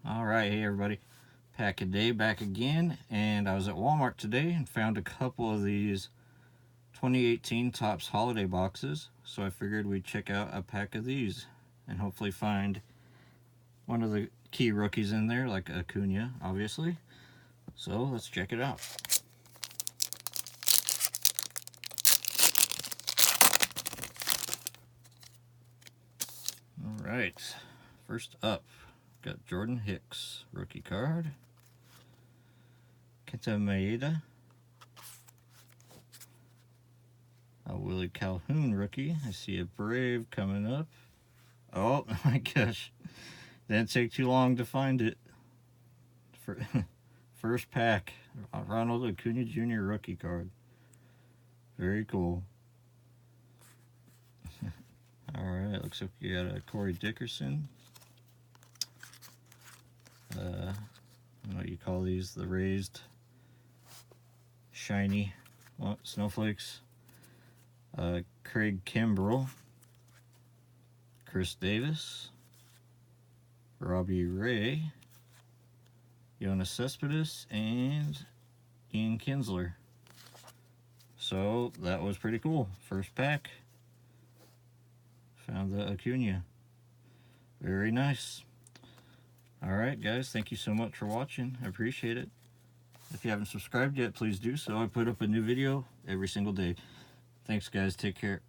All right, hey everybody, Pack a Day back again, and I was at Walmart today and found a couple of these 2018 Topps holiday boxes, so I figured we'd check out a pack of these and hopefully find one of the key rookies in there, like Acuna, obviously. So let's check it out. All right, first up, got Jordan Hicks, rookie card. Kenta Maeda. A Willie Calhoun rookie. I see a Brave coming up. Oh my gosh. Didn't take too long to find it. First pack. Ronald Acuna Jr. rookie card. Very cool. Alright, looks like you got a Corey Dickerson. I don't know what you call these, the raised shiny snowflakes. Craig Kimbrell. Chris Davis. Robbie Ray. Yoenis Cespedes, and Ian Kinsler. So that was pretty cool. First pack. Found the Acuna. Very nice. Alright guys, thank you so much for watching. I appreciate it. If you haven't subscribed yet, please do so. I put up a new video every single day. Thanks guys, take care.